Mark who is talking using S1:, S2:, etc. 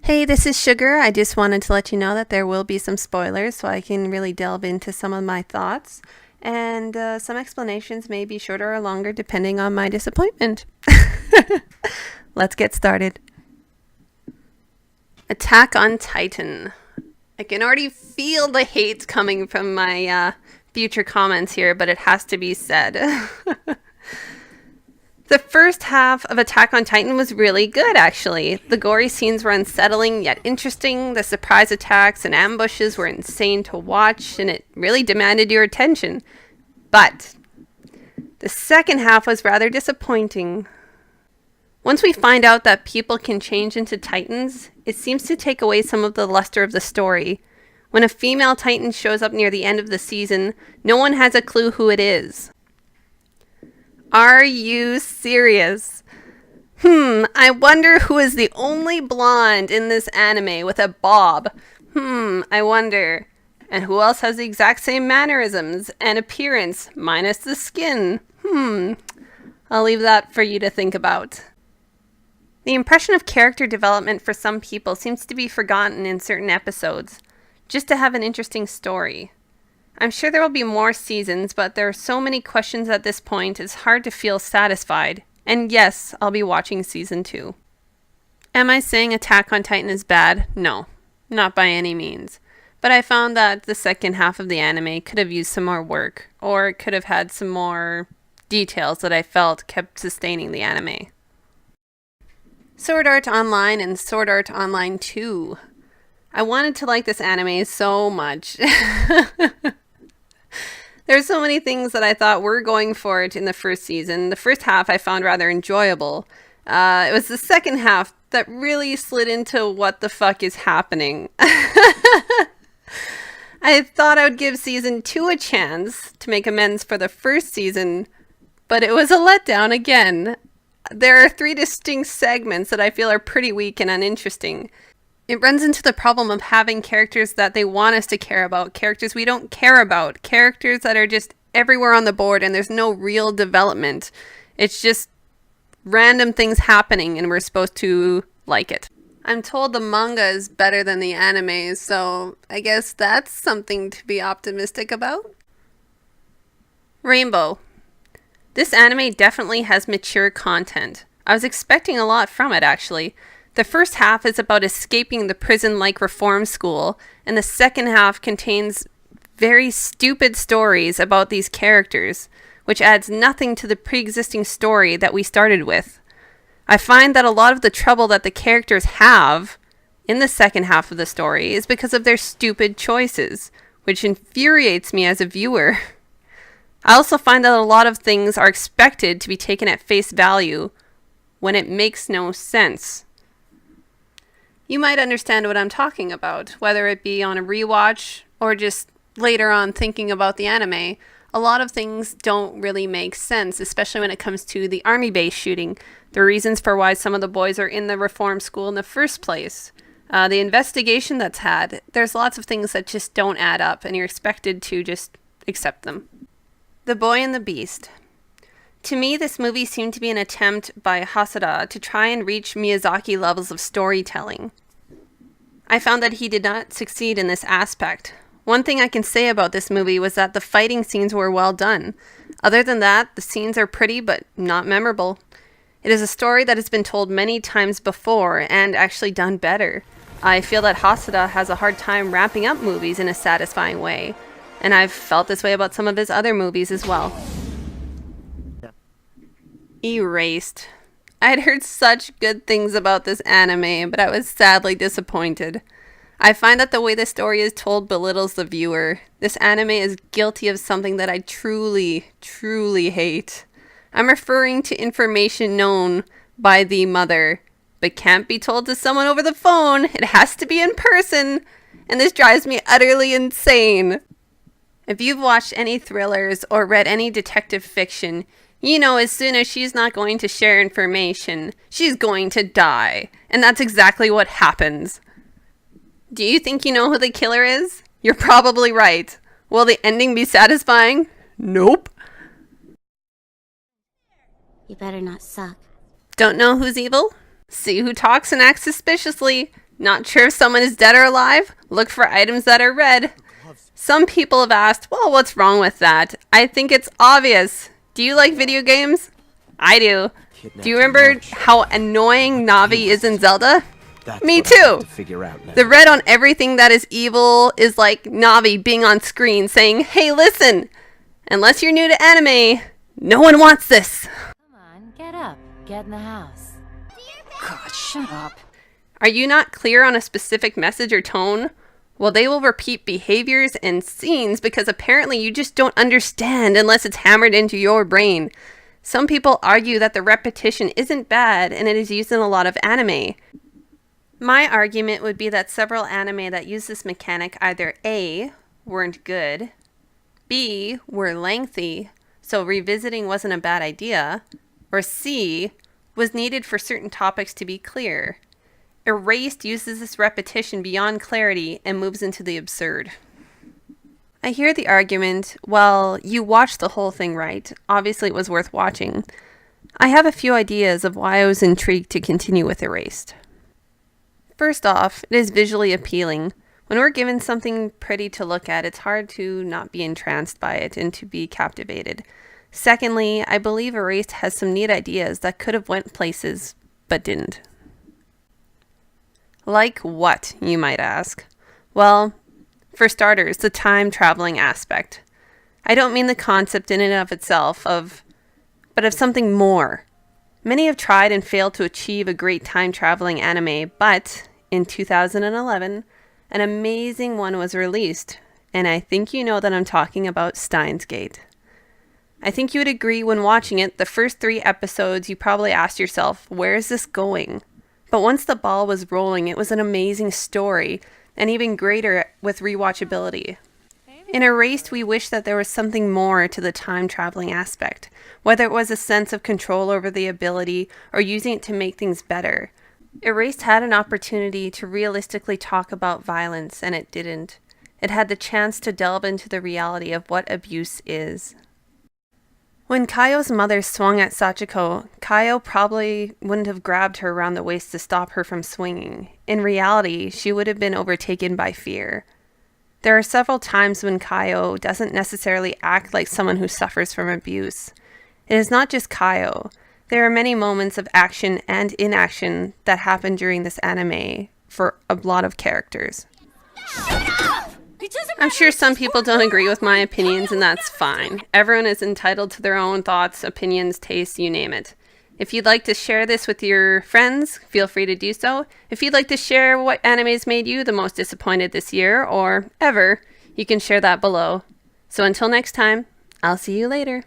S1: Hey, this is Sugar. I just wanted to let you know that there will be some spoilers so I can really delve into some of my thoughts. And some explanations may be shorter or longer depending on my disappointment. Let's get started. Attack on Titan. I can already feel the hate coming from my future comments here, but it has to be said. The first half of Attack on Titan was really good, actually. The gory scenes were unsettling yet interesting. The surprise attacks and ambushes were insane to watch, and it really demanded your attention. But the second half was rather disappointing. Once we find out that people can change into Titans, it seems to take away some of the luster of the story. When a female Titan shows up near the end of the season, no one has a clue who it is. Are you serious? I wonder who is the only blonde in this anime with a bob. I wonder. And who else has the exact same mannerisms and appearance, minus the skin? I'll leave that for you to think about. The impression of character development for some people seems to be forgotten in certain episodes, just to have an interesting story. I'm sure there will be more seasons, but there are so many questions at this point, it's hard to feel satisfied. And yes, I'll be watching season 2. Am I saying Attack on Titan is bad? No, not by any means. But I found that the second half of the anime could have used some more work, or it could have had some more details that I felt kept sustaining the anime. Sword Art Online and Sword Art Online 2. I wanted to like this anime so much. There's so many things that I thought were going for it in the first season. The first half I found rather enjoyable. It was the second half that really slid into what the fuck is happening. I thought I would give season 2 a chance to make amends for the first season, but it was a letdown again. There are 3 distinct segments that I feel are pretty weak and uninteresting. It runs into the problem of having characters that they want us to care about, characters we don't care about, characters that are just everywhere on the board and there's no real development. It's just random things happening and we're supposed to like it. I'm told the manga is better than the anime, so I guess that's something to be optimistic about. Rainbow. This anime definitely has mature content. I was expecting a lot from it, actually. The first half is about escaping the prison-like reform school, and the second half contains very stupid stories about these characters, which adds nothing to the pre-existing story that we started with. I find that a lot of the trouble that the characters have in the second half of the story is because of their stupid choices, which infuriates me as a viewer. I also find that a lot of things are expected to be taken at face value when it makes no sense. You might understand what I'm talking about, whether it be on a rewatch or just later on thinking about the anime. A lot of things don't really make sense, especially when it comes to the army base shooting, the reasons for why some of the boys are in the reform school in the first place, the investigation that's had. There's lots of things that just don't add up, and you're expected to just accept them. The Boy and the Beast. To me, this movie seemed to be an attempt by Hasada to try and reach Miyazaki levels of storytelling. I found that he did not succeed in this aspect. One thing I can say about this movie was that the fighting scenes were well done. Other than that, the scenes are pretty but not memorable. It is a story that has been told many times before and actually done better. I feel that Hasada has a hard time wrapping up movies in a satisfying way, and I've felt this way about some of his other movies as well. Erased. I had heard such good things about this anime, but I was sadly disappointed. I find that the way the story is told belittles the viewer. This anime is guilty of something that I truly, truly hate. I'm referring to information known by the mother, but can't be told to someone over the phone. It has to be in person, and this drives me utterly insane. If you've watched any thrillers or read any detective fiction, you know as soon as she's not going to share information, she's going to die. And that's exactly what happens. Do you think you know who the killer is? You're probably right. Will the ending be satisfying? Nope.
S2: You better not suck.
S1: Don't know who's evil? See who talks and acts suspiciously. Not sure if someone is dead or alive? Look for items that are red. Some people have asked, well, what's wrong with that? I think it's obvious. Do you like video games? I do. Do you remember how annoying Navi is in Zelda? Me too. The red on everything that is evil is like Navi being on screen saying, hey, listen, unless you're new to anime, no one wants this.
S2: Come on, get up. Get in the house. God, shut up.
S1: Are you not clear on a specific message or tone? Well, they will repeat behaviors and scenes because apparently you just don't understand unless it's hammered into your brain. Some people argue that the repetition isn't bad and it is used in a lot of anime. My argument would be that several anime that use this mechanic either A, weren't good, B, were lengthy, so revisiting wasn't a bad idea, or C, was needed for certain topics to be clear. Erased uses this repetition beyond clarity and moves into the absurd. I hear the argument, well, you watched the whole thing right. Obviously it was worth watching. I have a few ideas of why I was intrigued to continue with Erased. First off, it is visually appealing. When we're given something pretty to look at, it's hard to not be entranced by it and to be captivated. Secondly, I believe Erased has some neat ideas that could have went places, but didn't. Like what, you might ask? Well, for starters, the time traveling aspect. I don't mean the concept in and of itself, but of something more. Many have tried and failed to achieve a great time traveling anime, but in 2011, an amazing one was released, and I think you know that I'm talking about Steins Gate. I think you would agree when watching it, the first 3 episodes, you probably asked yourself, where is this going? But once the ball was rolling, it was an amazing story, and even greater with rewatchability. In Erased, we wish that there was something more to the time traveling aspect, whether it was a sense of control over the ability or using it to make things better. Erased had an opportunity to realistically talk about violence, and it didn't. It had the chance to delve into the reality of what abuse is. When Kaio's mother swung at Sachiko, Kaio probably wouldn't have grabbed her around the waist to stop her from swinging. In reality, she would have been overtaken by fear. There are several times when Kaio doesn't necessarily act like someone who suffers from abuse. It is not just Kaio. There are many moments of action and inaction that happen during this anime for a lot of characters. I'm sure some people don't agree with my opinions, and that's fine. Everyone is entitled to their own thoughts, opinions, tastes, you name it. If you'd like to share this with your friends, feel free to do so. If you'd like to share what animes made you the most disappointed this year or ever, you can share that below. So until next time, I'll see you later.